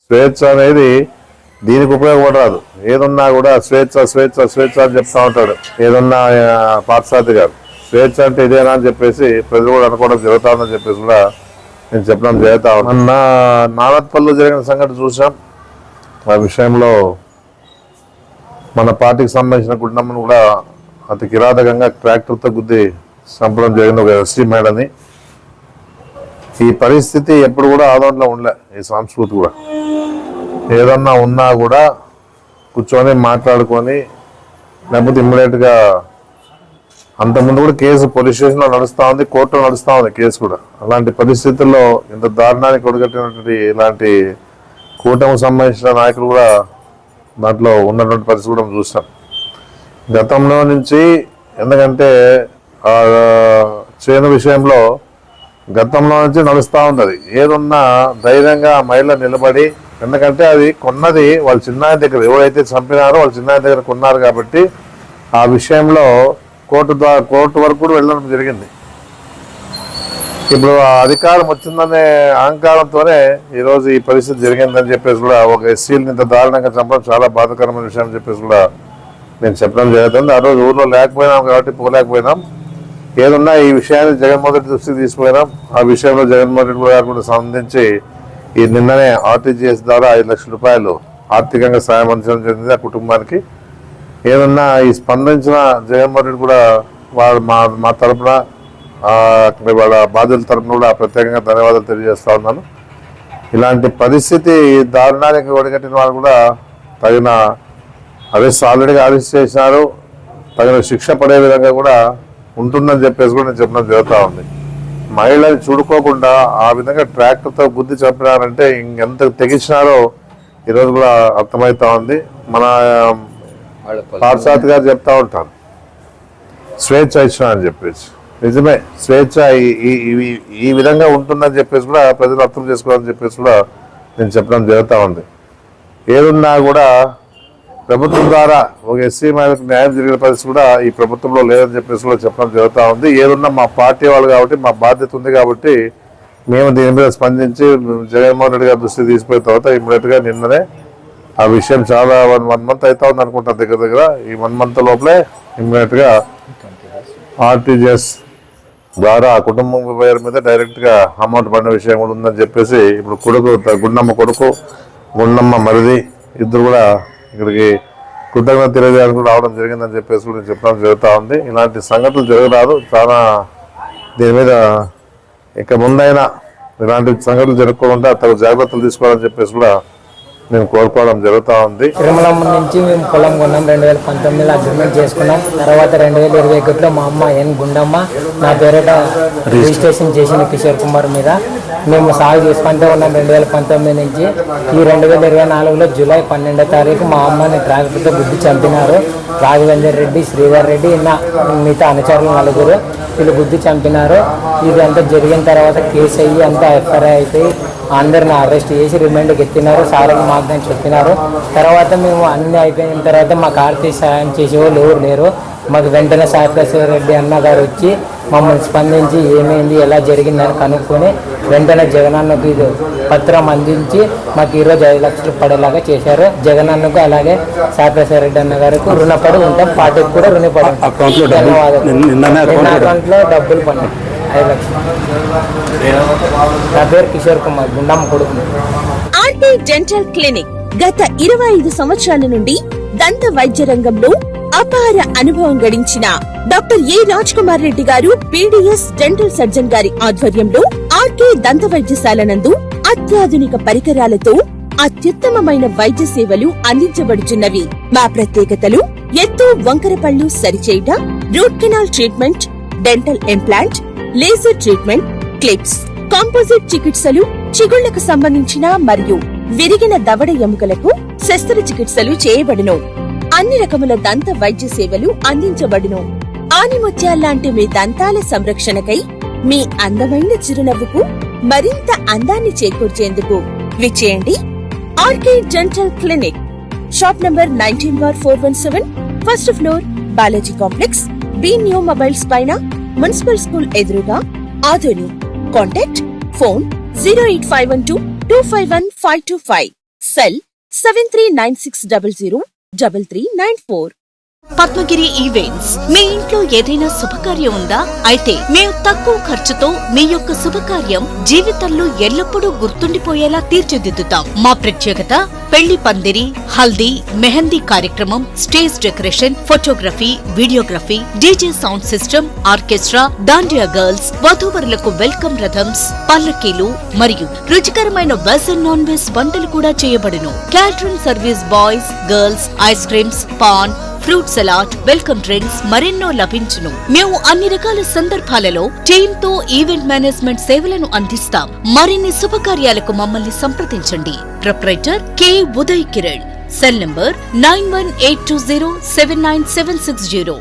స్వేచ్ఛ అనేది దీనికి ఉపయోగపడరాదు. ఏదున్నా కూడా స్వేచ్ఛ స్వేచ్ఛ స్వేచ్ఛ అని చెప్తా ఉంటాడు ఏదన్నా పాఠశాల గారు. స్వేచ్ఛ అంటే ఇదేనా అని చెప్పేసి ప్రజలు కూడా అనుకోవడం జరుగుతుందని చెప్పేసి కూడా నేను చెప్పడం జరుగుతా మొన్న నానత్పల్లిలో జరిగిన సంఘటన చూసాం. ఆ విషయంలో మన పార్టీకి సంబంధించిన కుటుంబం కూడా అతి కిరాతకంగా ట్రాక్టర్తో గుద్ది చంపడం జరిగింది, ఒక ఎస్టీ మేడని. ఈ పరిస్థితి ఎప్పుడు కూడా ఆదోళనలో ఉండలే. ఈ సంస్కృతి కూడా ఏదన్నా ఉన్నా కూడా కూర్చొని మాట్లాడుకొని, లేకపోతే ఇమ్మీడియట్గా అంతకుముందు కూడా కేసు పోలీస్ స్టేషన్లో నడుస్తూ ఉంది, కోర్టులో నడుస్తూ ఉంది కేసు కూడా. అలాంటి పరిస్థితుల్లో ఇంత దారుణానికి ఒడిగట్టినటువంటి ఇలాంటి కూటమికి సంబంధించిన నాయకులు కూడా దాంట్లో ఉన్నటువంటి పరిస్థితి కూడా చూసాం గతంలో నుంచి. ఎందుకంటే చేను విషయంలో గతంలో నుంచి నడుస్తూ ఉంది. ఏదున్నా ధైర్యంగా మహిళ నిలబడి, ఎందుకంటే అది కొన్నది వాళ్ళ చిన్నాయన దగ్గర, ఎవరైతే చంపినారో వాళ్ళ చిన్నాయన దగ్గర కొన్నారు కాబట్టి ఆ విషయంలో కోర్టు వరకు కూడా వెళ్ళడం జరిగింది. ఇప్పుడు ఆ అధికారం వచ్చిందనే అహంకారంతోనే ఈరోజు ఈ పరిస్థితి జరిగిందని చెప్పేసి కూడా, ఒక ఎస్సీని ఇంత దారుణంగా చంపడం చాలా బాధాకరమైన విషయం అని చెప్పేసి కూడా నేను చెప్పడం జరుగుతుంది. ఆ రోజు ఊర్లో లేకపోయినాం కాబట్టి పోలేకపోయినాం. ఏదున్నా ఈ విషయాన్ని జగన్మోహన్ రెడ్డి దృష్టికి తీసుకుపోయినాం. ఆ విషయంలో జగన్మోహన్ రెడ్డి గారు కూడా సంబంధించి ఈ నిన్ననే ఆర్టీజీఎస్ ద్వారా 5 లక్షల రూపాయలు ఆర్థికంగా సాయం అందించడం జరిగింది ఆ కుటుంబానికి. ఏదన్నా ఈ స్పందించిన జగన్మోహన్ రెడ్డి కూడా మా తరఫున అక్కడ వాళ్ళ బాధ్యుల తరఫున కూడా ప్రత్యేకంగా ధన్యవాదాలు తెలియజేస్తా ఉన్నాను. ఇలాంటి పరిస్థితి దారుణానికి ఒడిగట్టిన వాళ్ళు కూడా తగిన ఆల్రెడీగా అరెస్ట్ చేసినారు, తగిన శిక్ష పడే విధంగా కూడా ఉంటుందని చెప్పేసి కూడా నేను చెప్పడం జరుగుతూ ఉంది. మహిళని చూడుకోకుండా ఆ విధంగా ట్రాక్టర్తో గుద్ది చంపినారంటే ఇంకెంత తెగించినారో ఈరోజు కూడా అర్థమవుతా ఉంది. మన పార్సాత్ గారు చెప్తా ఉంటారు స్వేచ్ఛ ఇచ్చిన అని చెప్పేసి. నిజమే, స్వేచ్ఛ ఈ విధంగా ఉంటుందని చెప్పేసి కూడా ప్రజలు అర్థం చేసుకోవాలని చెప్పేసి కూడా నేను చెప్పడం జరుగుతూ ఉంది. ఏదున్నా కూడా ప్రభుత్వం ద్వారా ఒక ఎస్సీ మహిళకు న్యాయం జరిగిన పరిస్థితి కూడా ఈ ప్రభుత్వంలో లేదని చెప్పేసి కూడా చెప్పడం జరుగుతూ ఉంది. ఏదున్నా మా పార్టీ వాళ్ళు కాబట్టి మా బాధ్యత ఉంది కాబట్టి మేము దీని మీద స్పందించి జగన్మోహన్ రెడ్డి గారి దృష్టికి తీసుకున్న తర్వాత ఇమ్మీడియట్గా నిన్ననే ఆ విషయం చాలా 1 మంత్ అవుతా ఉంది అనుకుంటా దగ్గర. ఈ 1 మంత్ లోపలే ఇమ్మీడియట్గా ఆర్టీజీఎస్ ద్వారా ఆ కుటుంబం పేరు మీద డైరెక్ట్గా అమౌంట్ పడిన విషయం కూడా ఉందని చెప్పేసి ఇప్పుడు గుండమ్మ కొడుకు గుండమ్మ మరిది ఇద్దరు కూడా ఇక్కడికి కృతజ్ఞత తెలియజేయడానికి కూడా రావడం జరిగిందని చెప్పేసి కూడా చెప్పడం జరుగుతూ ఉంది. ఇలాంటి సంఘటనలు జరగరాదు. చాలా దీని మీద ఇక ముందైనా ఇలాంటి సంఘటనలు జరగకుండా తగు జాగ్రత్తలు తీసుకోవాలని చెప్పేసి కూడా నేను కోరుకోవడం జరుగుతూ ఉంది. తిరుమలం నుంచి మేము పొలం కొన్నాం. 2019లో అగ్రిమెంట్ చేసుకున్నాం. తర్వాత 2021లో మా అమ్మ గుండమ్మ నా పేరిట రిజిస్ట్రేషన్ చేసింది కిషోర్ కుమార్ మీద. మేము సాగు చేసుకుంటూ ఉన్నాం 2019 నుంచి. ఈ 2024లో జూలై 12వ తారీఖు మా అమ్మని ట్రాక్టర్తో గుద్ది చంపినారు. రాఘవేందర్ రెడ్డి, శ్రీధర్ రెడ్డి, మిగతా అనుచరులు 4 వీళ్ళు గుద్ది చంపినారు. ఇది అంతా జరిగిన తర్వాత కేసు అయ్యి అంతా ఎఫ్ఐఆర్ అయిపోయి అందరిని అరెస్ట్ చేసి రిమాండ్కి ఎత్తినారు. సార్ని మాకు దాన్ని చెప్పినారు. తర్వాత మేము అన్నీ అయిపోయిన తర్వాత మాకు ఆర్థిక సహాయం చేసేవాళ్ళు ఎవరు లేరు. మాకు వెంటనే సాయిప్రసాద్ రెడ్డి అన్నగారు వచ్చి మమ్మల్ని స్పందించి ఏమైంది ఎలా జరిగిందని కనుక్కొని వెంటనే జగనన్నకు ఇది పత్రం అందించి మాకు ఈరోజు 5 లక్షలు పడేలాగా చేశారు. జగనన్నకు అలాగే సాయిప్రసాద్ రెడ్డి అన్నగారికి రుణపడి ఉంటాం. పార్టీకి కూడా రుణపడి అకౌంట్లో డబ్బులు పడినాయి 5 లక్షలు. నా పేరు కిషోర్ కుమార్, గుండమ్మ కొడుకు. ఆర్టీ డెంటల్ క్లినిక్ గత 25 సంవత్సరాల నుండి దంత వైద్య రంగంలో అపార అనుభవం గడించిన డాక్టర్ ఏ రాజ్ కుమార్ రెడ్డి గారు పీడీఎస్ డెంటల్ సర్జన్ గారి ఆధ్వర్యంలో ఆర్కే దంత వైద్యశాల నందు అత్యాధునిక పరికరాలతో అత్యుత్తమమైన వైద్య సేవలు అందించబడుచున్నవి. మా ప్రత్యేకతలు ఎత్తు వంకర పళ్ళు సరిచేయుట, root canal treatment, dental implant, laser treatment, clips, composite చికిత్సలు, చిగుళ్లకు సంబంధించిన మరియు విరిగిన దవడ ఎముకలకు శస్త్రచికిత్సలు చేయబడును. అన్ని రకముల దంత వైద్య సేవలు అందించబడును. ఆనిముత్యాల్లాంటి మీ దంతాల సంరక్షణకై మీ అందమైన చిరునవ్వుకు మరింత అందాన్ని చేకూర్చేందుకు విచ్చేయండి RK dental clinic. Shop number 19/417, first floor, Balaji complex, B new mobiles పైన, మున్సిపల్ స్కూల్ ఎదురుగా, Adoni. Contact phone 08512 251 525. Cell 7396003394. Padmagiri events. మీ ఇంట్లో ఏదైనా శుభకార్యం ఉందా? అయితే మేము తక్కువ ఖర్చుతో మీ యొక్క శుభకార్యం జీవితంలో ఎల్లప్పుడూ గుర్తుండిపోయేలా తీర్చిదిద్దుతాం. మా ప్రత్యేకత పెళ్లి పందిరి, హల్దీ, మెహందీ కార్యక్రమం, stage decoration, photography, videography, DJ sound system, orchestra, dandiya girls, వధూవరులకు వెల్కమ్ రథమ్స్, పల్లకీలు మరియు రుచికరమైన వెజ్ అండ్ నాన్ వెజ్ వంటలు కూడా చేయబడును. Catering service, boys, girls, ice creams, paan, fruit salad, welcome drinks మరెన్నో లభించును. మేము అన్ని రకాల సందర్భాలలో టీమ్ తో ఈవెంట్ మేనేజ్మెంట్ సేవలను అందిస్తాం. మరిన్ని శుభకార్యాలకు మమ్మల్ని సంప్రదించండి. Proprietor K Uday Kiran. Cell number 9182079760.